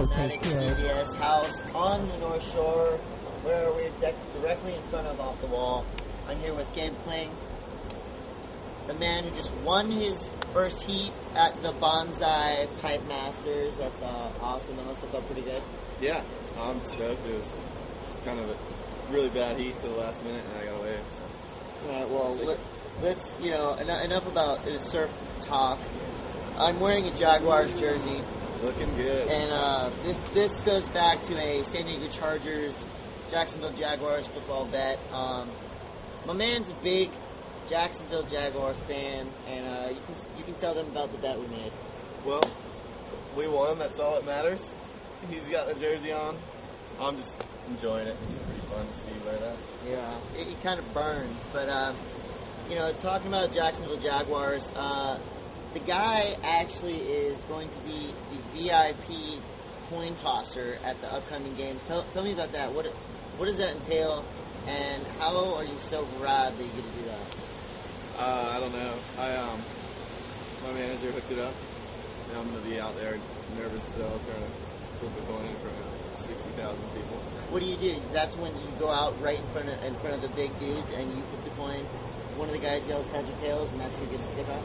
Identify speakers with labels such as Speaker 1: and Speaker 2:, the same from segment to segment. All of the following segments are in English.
Speaker 1: Dramatic CBS house on the North Shore, where we're directly in front of off the wall. I'm here with Gabe Kling, the man who just won his first heat at the Bonsai Pipe Masters. That's awesome. That must have felt pretty good.
Speaker 2: Yeah, I'm stoked. It was kind of a really bad heat to the last minute, and I got away. So.
Speaker 1: All right, well, let's, enough about surf talk. I'm wearing a Jaguars jersey.
Speaker 2: Looking good.
Speaker 1: And this goes back to a San Diego Chargers, Jacksonville Jaguars football bet. My man's a big Jacksonville Jaguars fan, and you can tell them about the bet we made.
Speaker 2: Well, we won. That's all that matters. He's got the jersey on. I'm just enjoying it. It's pretty fun to see you wear that.
Speaker 1: Yeah, it kind of burns. But, talking about Jacksonville Jaguars, the guy actually is going to be the VIP coin tosser at the upcoming game. Tell me about that. What does that entail, and how are you so rad that you get to do that?
Speaker 2: I don't know. My manager hooked it up, and I'm going to be out there nervous as hell trying to flip a coin in front of 60,000 people.
Speaker 1: What do? That's when you go out right in front of the big dudes and you flip the coin. One of the guys yells heads or tails, and that's who gets the kickoff.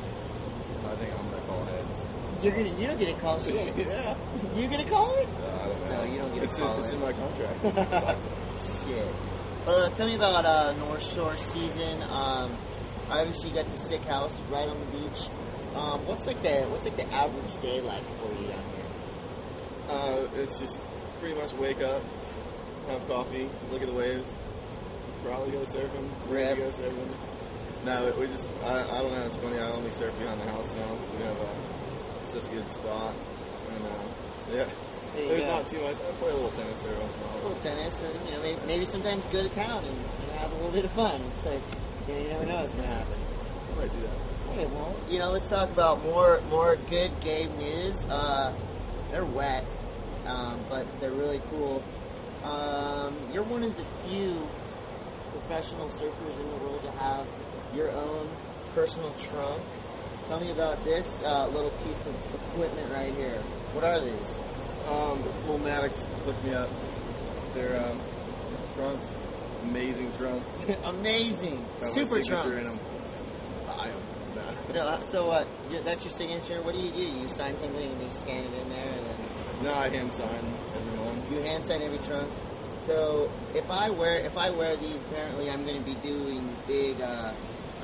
Speaker 2: I think I'm gonna call heads.
Speaker 1: You don't get to call shit.
Speaker 2: Yeah.
Speaker 1: You get to call it?
Speaker 2: I don't know.
Speaker 1: No, you don't get to call it.
Speaker 2: It's in my contract.
Speaker 1: Shit. Tell me about North Shore season. Obviously you got the sick house right on the beach. What's like the average day like for you down here?
Speaker 2: It's just pretty much wake up, have coffee, look at the waves, probably go surfing.
Speaker 1: Rip.
Speaker 2: Go surfing. No, we just, I don't know, it's funny, I only surf behind the house now. We have such a good spot. And, yeah, there's not too much. I play a little tennis every once in a while.
Speaker 1: A little tennis, and, maybe sometimes go to town and have a little bit of fun. It's like, you never know what's going to happen.
Speaker 2: I might do that.
Speaker 1: Okay, well, let's talk about more good game news. They're wet, but they're really cool. You're one of the few professional surfers in the world to have your own personal trunk. Tell me about this little piece of equipment right here. What are these?
Speaker 2: Full Maddox hooked me up. They're trunks. Amazing trunks.
Speaker 1: Amazing. Super trunks.
Speaker 2: In them.
Speaker 1: So that's your signature. What do? You sign something and you scan it in there, and then.
Speaker 2: No, I hand sign everyone.
Speaker 1: You hand sign every trunks. So if I wear these, apparently I'm going to be doing big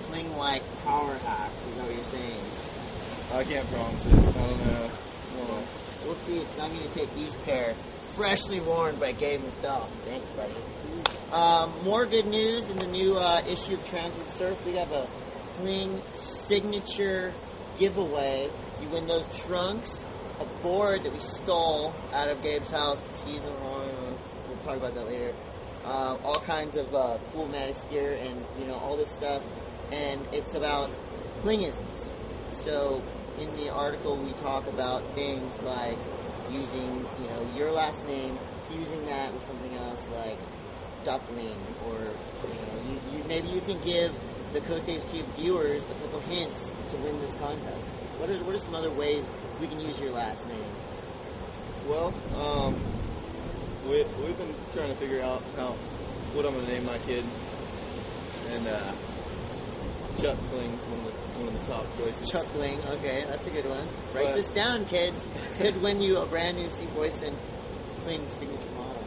Speaker 1: Kling-like power hacks. Is that what you're saying?
Speaker 2: I can't promise it. I don't know.
Speaker 1: Well, we'll see. Because I'm going to take these pair, freshly worn by Gabe himself. Thanks, buddy. More good news in the new issue of Transit Surf. We have a Kling signature giveaway. You win those trunks, a board that we stole out of Gabe's house because he's a we'll talk about that later. All kinds of cool Maddox gear and all this stuff, and it's about Klingisms. So in the article we talk about things like using your last name, fusing that with something else like duckling, or maybe you can give the Cote's Cube viewers a couple hints to win this contest. What are some other ways we can use your last name?
Speaker 2: Well, we've been trying to figure out what I'm going to name my kid, and Chuck Kling's one of the top choices.
Speaker 1: Chuck Kling, okay, that's a good one. Write this down, kids. It's good to win you a brand new C. Boyson Kling signature model.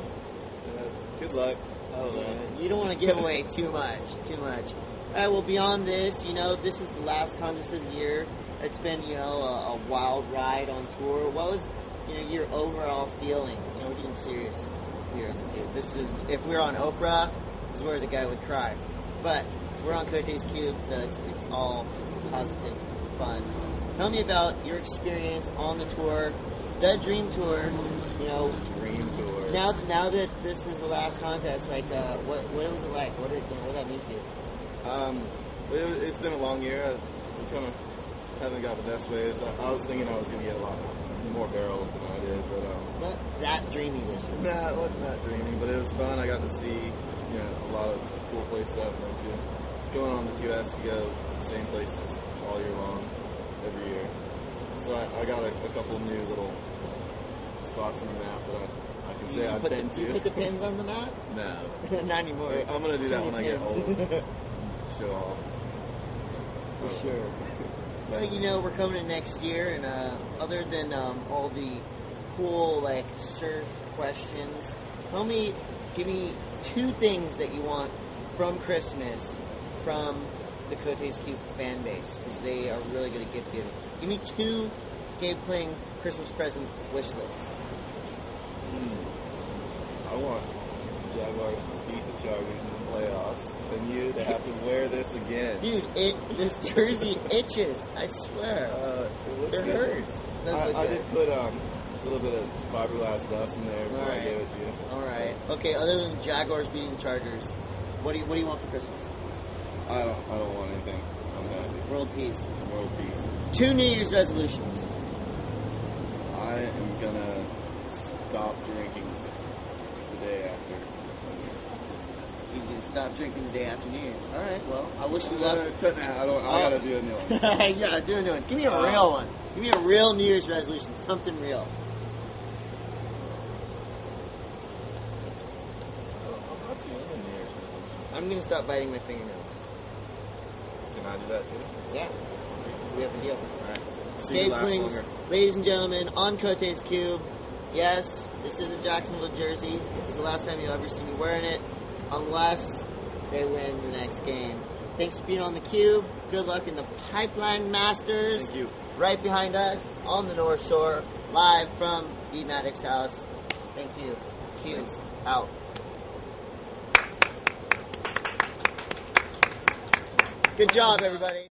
Speaker 2: Good luck. I don't know.
Speaker 1: You don't want to give away too much. All right, well, beyond this, this is the last contest of the year. It's been, a wild ride on tour. What was, your overall feeling? We're getting serious here in the Cube. This is, if we were on Oprah, this is where the guy would cry. But we're on Cote's Cube, so it's all positive fun. Tell me about your experience on the tour, the Dream Tour.
Speaker 2: Dream Tour.
Speaker 1: Now that this is the last contest, like, what was it like? What did that mean to you?
Speaker 2: It's been a long year. We kind of haven't got the best waves. I was thinking I was going to get a lot more barrels than I did, but
Speaker 1: not that dreamy this year.
Speaker 2: Nah, it wasn't that dreamy, but it was fun. I got to see a lot of cool places I've been to. Going on the QS, you go the same places all year long, every year. So I got a couple new little spots on the map that I can say I've been to.
Speaker 1: You put the pins on the map?
Speaker 2: No.
Speaker 1: Not anymore.
Speaker 2: I'm going to do that when I get old. Show off.
Speaker 1: For sure. Well, we're coming in next year, and other than all the cool, surf questions, give me 2 things that you want from Christmas from the Cote's Cube fan base, because they are really good at gift giving. Give me 2 Gabe Kling Christmas present wish lists.
Speaker 2: I want Jaguars to beat the Chargers in the playoffs, and you to have to wear this again.
Speaker 1: Dude, this jersey itches, I swear. It hurts.
Speaker 2: I did put a little bit of fiberglass dust in there before I gave it to you.
Speaker 1: Alright. Okay, other than the Jaguars beating the Chargers, what do you want for Christmas?
Speaker 2: I don't want anything. I'm happy.
Speaker 1: World peace.
Speaker 2: World peace.
Speaker 1: 2 New Year's resolutions.
Speaker 2: I am gonna stop drinking the day after.
Speaker 1: You're gonna stop drinking the day after New Year's. Alright, well, I wish you luck.
Speaker 2: I gotta do a new one.
Speaker 1: Yeah, do a new one. Give me a real one. Give me a real New Year's resolution. Something real. I'm gonna stop biting my fingernails.
Speaker 2: Can I do that too?
Speaker 1: Yeah. We have a deal.
Speaker 2: Alright.
Speaker 1: Gabe Kling's, ladies and gentlemen, on Cote's Cube. Yes, this is a Jacksonville jersey. It's the last time you'll ever see me wearing it, unless they win the next game. Thanks for being on the Cube. Good luck in the Pipeline Masters.
Speaker 2: Thank you.
Speaker 1: Right behind us, on the North Shore, live from the Maddox house. Thank you. Cube out. Good job, everybody.